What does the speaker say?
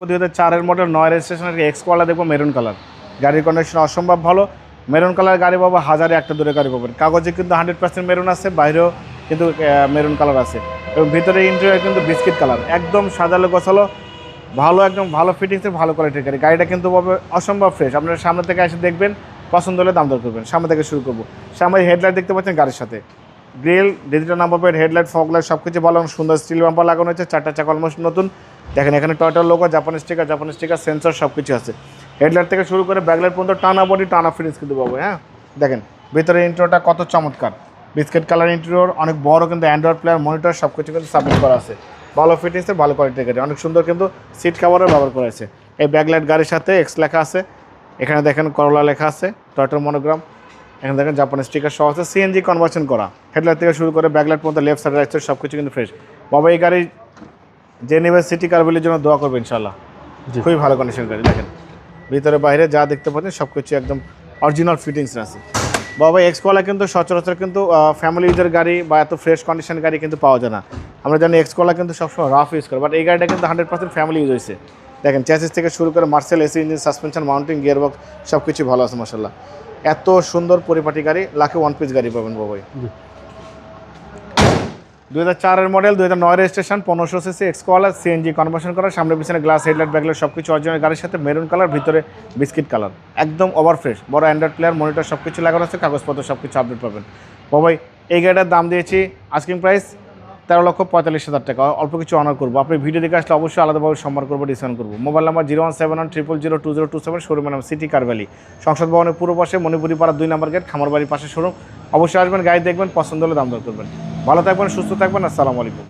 2004 model 9 রেজিস্ট্রেশনের x কোয়ালা দেখবো maroon colour. গাড়ির কন্ডিশন অসম্ভব ভালো। মেরুন কালার গাড়ি পাবো, হাজারে একটা দূরে গাড়ি পাবেন। কাগজে কিন্তু 100% মেরুন আছে, বাইরেও কিন্তু মেরুন কালার আছে এবং ভিতরে ইন্টেরিয়র কিন্তু বিস্কিট কালার। একদম সাজালো গোছালো, ভালো, একদম ভালো ফিটিংসে, ভালো কোয়ালিটির গাড়ি। গাড়িটা কিন্তু পাবে অসম্ভব ফ্রেশ। আপনারা সামনে থেকে এসে দেখবেন, পছন্দ হলে দাম দর করবেন। সামনে থেকে শুরু করবো। সামনে হেডলাইট দেখতে পাচ্ছেন গাড়ির সাথে, grill, digital number plate, headlight, fog light সব কিছু ভালো, সুন্দর স্টিল বাম্পার লাগানো হয়েছে। 4টা চাকা অলমোস্ট নতুন। দেখেন এখানে টয়টার লোগো, জাপানি স্টিকার, সেন্সর সব কিছু আছে। হেডলাইট থেকে শুরু করে ব্যাকলাইট পর্যন্ত টানা বডি, টানা ফিটিংস কিন্তু পাবো। হ্যাঁ, দেখেন ভিতরে ইন্টেরিয়রটা কত চমৎকার, বিস্কিট কালার ইন্টেরিয়র, অনেক বড় কিন্তু অ্যান্ড্রয়েড প্লেয়ার, মনিটর সব কিছু কিন্তু সাবমিট করা আছে। ভালো ফিটিংসের, ভালো কোয়ালিটির গাড়ি, অনেক সুন্দর কিন্তু সিট কাভারও ব্যবহার করা আছে। এই ব্যাকলাইট গাড়ির সাথে এক্স লেখা আছে, এখানে দেখেন করলা লেখা আছে, টয়টার মনোগ্রাম, এখানে দেখেন জাপানি স্টিকার সহ আছে, সিএনজি কনভার্সন করা। হেডলাইট থেকে শুরু করে ব্যাকলাইট পর্যন্ত, লেফট সাইড রাইট সাইড সব কিছু কিন্তু ফ্রেশ। বাবা এই গাড়ি যে নেবে সিটি কারগুলির জন্য দোয়া করবে ইনশাল্লাহ। খুবই ভালো কন্ডিশন গাড়ি। দেখেন ভিতরে বাইরে যা দেখতে পাচ্ছেন সব কিছু একদম অরিজিনাল ফিটিংস আছে। বাবা এক্স কোলা কিন্তু সচরাচর কিন্তু ফ্যামিলি ইউজের গাড়ি বা এত ফ্রেশ কন্ডিশন গাড়ি কিন্তু পাওয়া যায় না। আমরা জানি এক্স কোলা কিন্তু সবসময় রাফ ইউজ করে, বাট এই গাড়িটা কিন্তু 100% ফ্যামিলি ইউজ হয়েছে। দেখেন চ্যাসিস থেকে শুরু করে Marcel, AC engine, suspension, mounting, gearbox সব কিছু ভালো আছে মাশাআল্লাহ। এত সুন্দর পরিপাটি গাড়ি, লাখে ওয়ান পিস গাড়ি পাবেন বাবাই। 2004 মডেল, 2009 রেজিস্ট্রেশন, 1500 সিসি এক্স কোলা, সিএনজি কনভার্সন করা, সামনে পিছনে গ্লাস, হেডলাইট, ব্যাকলাইট সব কিছু অরিজিনাল গাড়ির সাথে, মেরুন কালার, ভিতরে বিস্কিট কালার, একদম ওভার ফ্রেশ, বড় অ্যান্ড্রয়েড প্লেয়ার, মনিটর সব কিছু লাগানো আছে, কাগজপত্র সব কিছু আপডেট পাবেন বাবাই। এই গাড়িটার দাম দিয়েছি আস্কিং প্রাইস 13,45,000 টাকা। অল্প কিছু অনার করবো। আপনি ভিডিও দেখে আসলে অবশ্যই আলাদাভাবে সম্মান করবো, ডিসকাউন্ট করবো। মোবাইল নাম্বার 01710002027, শোরুমের নাম সিটি কার ভ্যালি, সংসদ ভবনের পূর্ব পাশে, মণিপুরি পাড়া 2 নম্বর গেট, খামারবাড়ির পাশে শোরুম। অবশ্যই আসবেন, গাড়ি দেখবেন, পছন্দ হলে দাম দর করবেন। ভালো থাকবেন, সুস্থ থাকবেন, আসসালামু আলাইকুম।